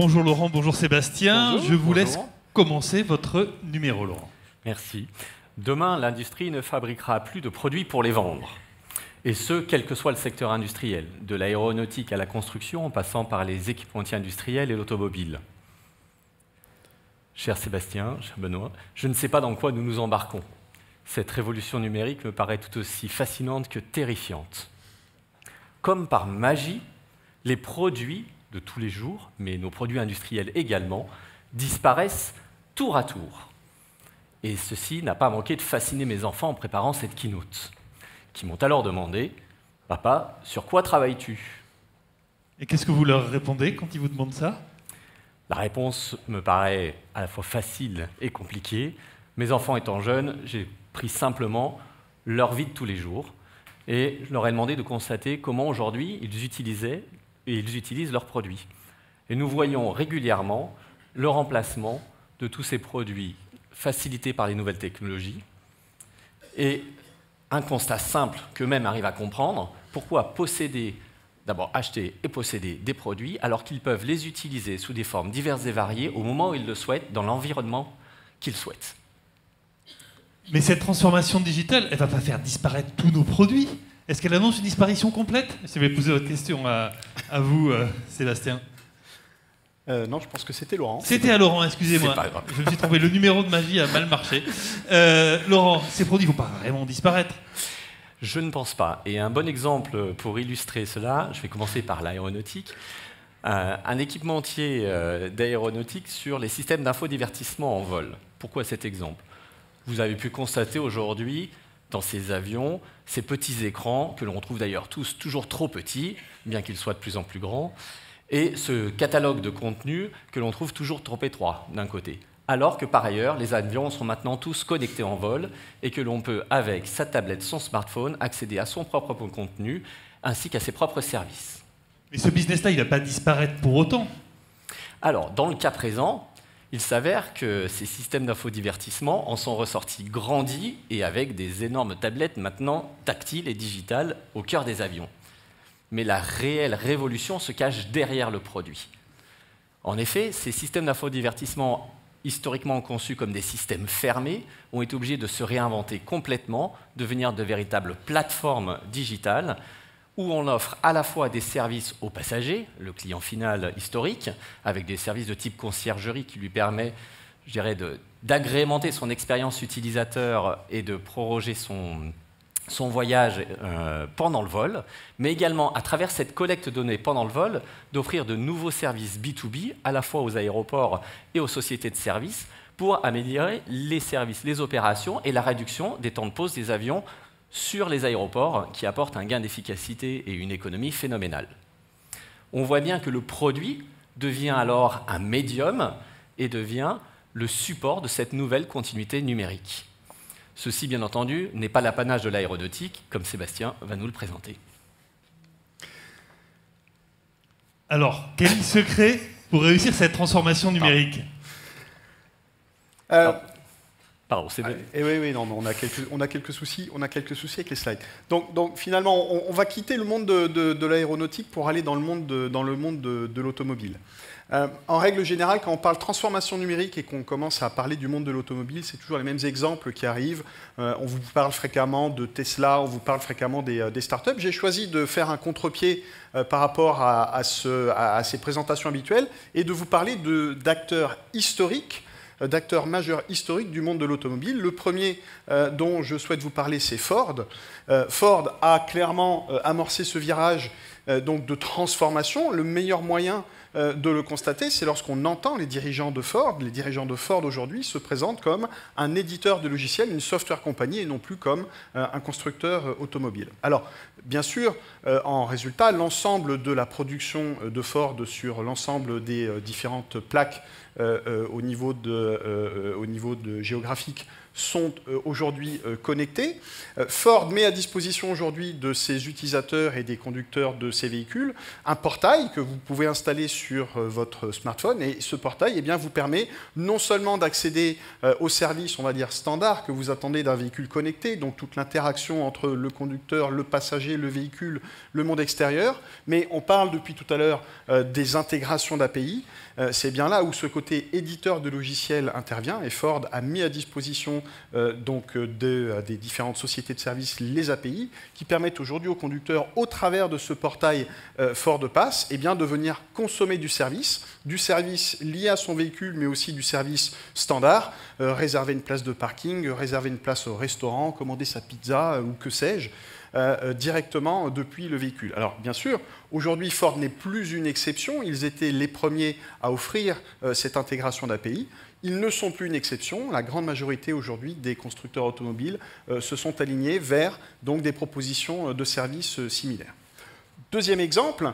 Bonjour Laurent, bonjour Sébastien. Bonjour, je vous laisse bonjour. commencer votre numéro, Laurent. Merci. Demain, l'industrie ne fabriquera plus de produits pour les vendre. Et ce, quel que soit le secteur industriel, de l'aéronautique à la construction, en passant par les équipementiers industriels et l'automobile. Cher Sébastien, cher Benoît, je ne sais pas dans quoi nous nous embarquons. Cette révolution numérique me paraît tout aussi fascinante que terrifiante. Comme par magie, les produits de tous les jours, mais nos produits industriels également, disparaissent tour à tour. Et ceci n'a pas manqué de fasciner mes enfants en préparant cette keynote, qui m'ont alors demandé « Papa, sur quoi travailles-tu » Et qu'est-ce que vous leur répondez quand ils vous demandent ça? La réponse me paraît à la fois facile et compliquée. Mes enfants étant jeunes, j'ai pris simplement leur vie de tous les jours et je leur ai demandé de constater comment aujourd'hui ils utilisaient et ils utilisent leurs produits. Et nous voyons régulièrement le remplacement de tous ces produits facilités par les nouvelles technologies et un constat simple qu'eux-mêmes arrivent à comprendre, pourquoi d'abord acheter et posséder des produits alors qu'ils peuvent les utiliser sous des formes diverses et variées au moment où ils le souhaitent, dans l'environnement qu'ils souhaitent. Mais cette transformation digitale, elle ne va pas faire disparaître tous nos produits. Est-ce qu'elle annonce une disparition complète? Je vais poser votre question à vous, Sébastien. Non, je pense que c'était Laurent. C'était à Laurent, excusez-moi. C'est pas grave. Je me suis trompé, le numéro de ma vie a mal marché. Laurent, ces produits ne vont pas vraiment disparaître. Je ne pense pas. Et un bon exemple pour illustrer cela, je vais commencer par l'aéronautique. Un équipementier d'aéronautique sur les systèmes d'infodivertissement en vol. Pourquoi cet exemple? Vous avez pu constater aujourd'hui, dans ces avions, ces petits écrans, que l'on trouve d'ailleurs tous toujours trop petits, bien qu'ils soient de plus en plus grands, et ce catalogue de contenu que l'on trouve toujours trop étroit, d'un côté. Alors que par ailleurs, les avions sont maintenant tous connectés en vol et que l'on peut, avec sa tablette, son smartphone, accéder à son propre contenu ainsi qu'à ses propres services. Mais ce business-là, il ne va pas disparaître pour autant. Alors, dans le cas présent, il s'avère que ces systèmes d'infodivertissement en sont ressortis grandis et avec des énormes tablettes maintenant tactiles et digitales au cœur des avions. Mais la réelle révolution se cache derrière le produit. En effet, ces systèmes d'infodivertissement historiquement conçus comme des systèmes fermés, ont été obligés de se réinventer complètement, devenir de véritables plateformes digitales, où on offre à la fois des services aux passagers, le client final historique, avec des services de type conciergerie qui lui permet, je dirais, d'agrémenter son expérience utilisateur et de proroger son voyage pendant le vol, mais également, à travers cette collecte de données pendant le vol, d'offrir de nouveaux services B2B, à la fois aux aéroports et aux sociétés de services, pour améliorer les services, les opérations et la réduction des temps de pause des avions sur les aéroports, qui apportent un gain d'efficacité et une économie phénoménale. On voit bien que le produit devient alors un médium et devient le support de cette nouvelle continuité numérique. Ceci, bien entendu, n'est pas l'apanage de l'aéronautique, comme Sébastien va nous le présenter. Alors, quel est le secret pour réussir cette transformation numérique? Pardon, c'est bon. Oui, non, on a quelques soucis avec les slides. Donc finalement, on va quitter le monde de l'aéronautique pour aller dans le monde de l'automobile. En règle générale, quand on parle transformation numérique et qu'on commence à parler du monde de l'automobile, c'est toujours les mêmes exemples qui arrivent. On vous parle fréquemment de Tesla, on vous parle fréquemment des startups. J'ai choisi de faire un contre-pied par rapport à ces présentations habituelles et de vous parler d'acteurs historiques, d'acteurs majeurs historiques du monde de l'automobile. Le premier dont je souhaite vous parler, c'est Ford. Ford a clairement amorcé ce virage donc de transformation. Le meilleur moyen de le constater, c'est lorsqu'on entend les dirigeants de Ford. Les dirigeants de Ford aujourd'hui se présentent comme un éditeur de logiciels, une software compagnie, et non plus comme un constructeur automobile. Alors, bien sûr, en résultat, l'ensemble de la production de Ford sur l'ensemble des différentes plaques au niveau géographique sont aujourd'hui connectés. Ford met à disposition aujourd'hui de ses utilisateurs et des conducteurs de ces véhicules un portail que vous pouvez installer sur votre smartphone. Et ce portail eh bien, vous permet non seulement d'accéder aux services, on va dire, standards que vous attendez d'un véhicule connecté, donc toute l'interaction entre le conducteur, le passager, le véhicule, le monde extérieur, mais on parle depuis tout à l'heure des intégrations d'API. C'est bien là où ce côté éditeur de logiciels intervient, et Ford a mis à disposition des différentes sociétés de services les API qui permettent aujourd'hui aux conducteurs, au travers de ce portail Ford Pass, eh bien, de venir consommer du service lié à son véhicule, mais aussi du service standard, réserver une place de parking, réserver une place au restaurant, commander sa pizza ou que sais-je, directement depuis le véhicule. Alors bien sûr, aujourd'hui Ford n'est plus une exception, ils étaient les premiers à offrir cette intégration d'API. Ils ne sont plus une exception, la grande majorité aujourd'hui des constructeurs automobiles se sont alignés vers donc, des propositions de services similaires. Deuxième exemple,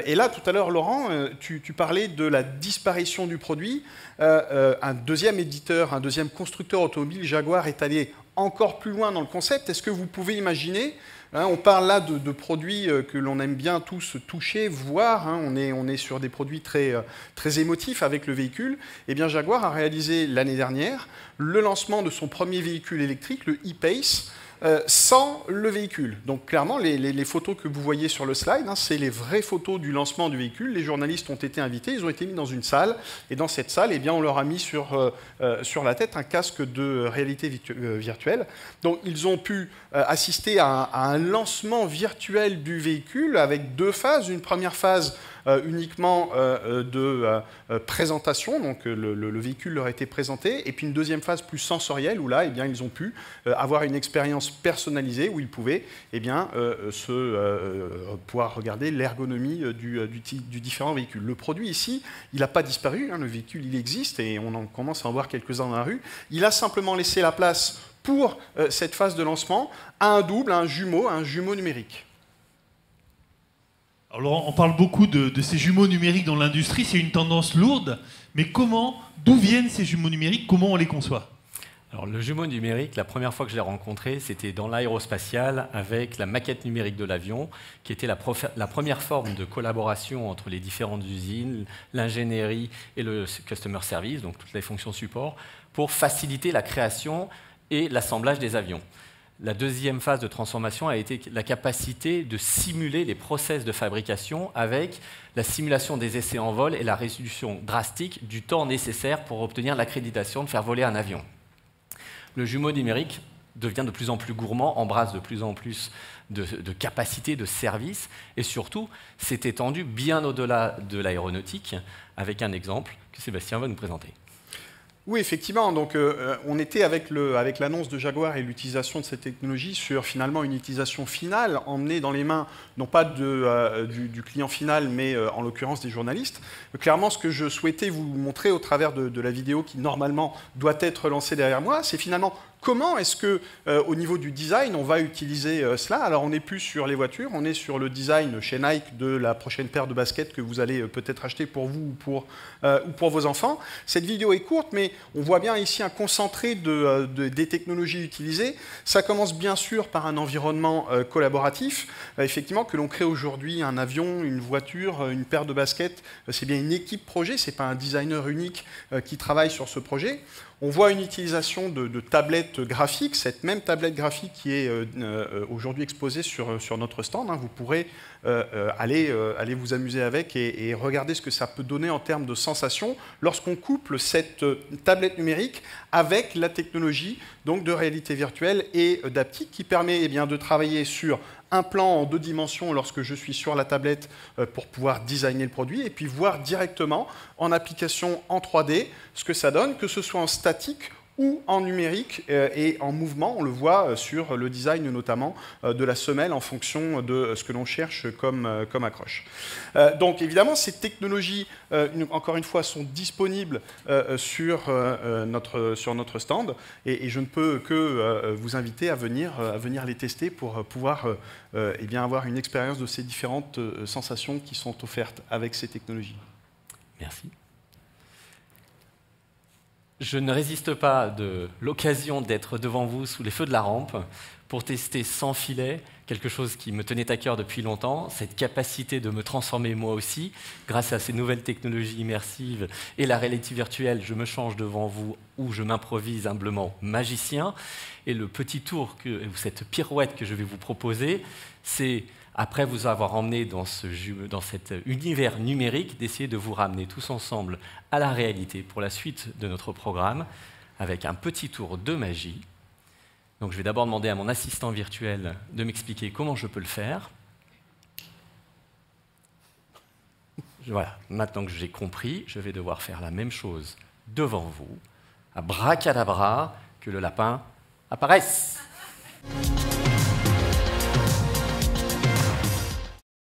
et là tout à l'heure Laurent, tu parlais de la disparition du produit. Un deuxième éditeur, un deuxième constructeur automobile, Jaguar, est allé encore plus loin dans le concept. Est-ce que vous pouvez imaginer, on parle là de produits que l'on aime bien tous toucher, voir, on est sur des produits très émotifs avec le véhicule. Eh bien Jaguar a réalisé l'année dernière le lancement de son premier véhicule électrique, le e-Pace, sans le véhicule. Donc clairement, les photos que vous voyez sur le slide, c'est les vraies photos du lancement du véhicule. Les journalistes ont été invités, ils ont été mis dans une salle, et dans cette salle, eh bien, on leur a mis sur la tête un casque de réalité virtuelle. Donc ils ont pu assister à un lancement virtuel du véhicule avec deux phases. Une première phase uniquement de présentation, donc le véhicule leur a été présenté, et puis une deuxième phase plus sensorielle, où là, eh bien, ils ont pu avoir une expérience personnalisée, où ils pouvaient eh bien, pouvoir regarder l'ergonomie du différent véhicule. Le produit ici, il n'a pas disparu, le véhicule il existe, et on en commence à en voir quelques-uns dans la rue. Il a simplement laissé la place pour cette phase de lancement à un double, un jumeau numérique. Alors Laurent, on parle beaucoup de ces jumeaux numériques dans l'industrie, c'est une tendance lourde, mais d'où viennent ces jumeaux numériques, comment on les conçoit? Alors, le jumeau numérique, la première fois que je l'ai rencontré, c'était dans l'aérospatiale avec la maquette numérique de l'avion, qui était la première forme de collaboration entre les différentes usines, l'ingénierie et le customer service, donc toutes les fonctions support, pour faciliter la création et l'assemblage des avions. La deuxième phase de transformation a été la capacité de simuler les process de fabrication avec la simulation des essais en vol et la réduction drastique du temps nécessaire pour obtenir l'accréditation de faire voler un avion. Le jumeau numérique devient de plus en plus gourmand, embrasse de plus en plus de capacités, de services, et surtout s'est étendu bien au-delà de l'aéronautique, avec un exemple que Sébastien va nous présenter. Oui, effectivement. Donc, on était avec l'annonce de Jaguar et l'utilisation de cette technologie sur finalement une utilisation finale emmenée dans les mains, non pas du client final, mais en l'occurrence des journalistes. Clairement, ce que je souhaitais vous montrer au travers de la vidéo qui normalement doit être lancée derrière moi, c'est finalement comment est-ce que, au niveau du design, on va utiliser cela. Alors, on n'est plus sur les voitures, on est sur le design chez Nike de la prochaine paire de baskets que vous allez peut-être acheter pour vous ou pour vos enfants. Cette vidéo est courte, mais on voit bien ici un concentré des technologies utilisées. Ça commence bien sûr par un environnement collaboratif. Effectivement, que l'on crée aujourd'hui un avion, une voiture, une paire de baskets, c'est bien une équipe projet, ce n'est pas un designer unique qui travaille sur ce projet. On voit une utilisation de tablettes graphiques, cette même tablette graphique qui est aujourd'hui exposée sur notre stand. Vous pourrez aller vous amuser avec et regarder ce que ça peut donner en termes de sensations lorsqu'on couple cette tablette numérique avec la technologie donc, de réalité virtuelle et d'haptique qui permet de travailler sur un plan en 2 dimensions lorsque je suis sur la tablette pour pouvoir designer le produit et puis voir directement en application en 3D ce que ça donne, que ce soit en statique ou en numérique et en mouvement. On le voit sur le design notamment de la semelle en fonction de ce que l'on cherche comme accroche. Donc évidemment, ces technologies, encore une fois, sont disponibles sur notre stand et je ne peux que vous inviter à venir les tester pour pouvoir avoir une expérience de ces différentes sensations qui sont offertes avec ces technologies. Merci. Je ne résiste pas de l'occasion d'être devant vous sous les feux de la rampe pour tester sans filet quelque chose qui me tenait à cœur depuis longtemps, cette capacité de me transformer moi aussi, grâce à ces nouvelles technologies immersives et la réalité virtuelle, je me change devant vous ou je m'improvise humblement magicien. Et le petit tour, ou cette pirouette que je vais vous proposer, c'est, après vous avoir emmené dans cet univers numérique, d'essayer de vous ramener tous ensemble à la réalité pour la suite de notre programme, avec un petit tour de magie. Donc je vais d'abord demander à mon assistant virtuel de m'expliquer comment je peux le faire. Voilà, maintenant que j'ai compris, je vais devoir faire la même chose devant vous, abracadabra, que le lapin apparaisse.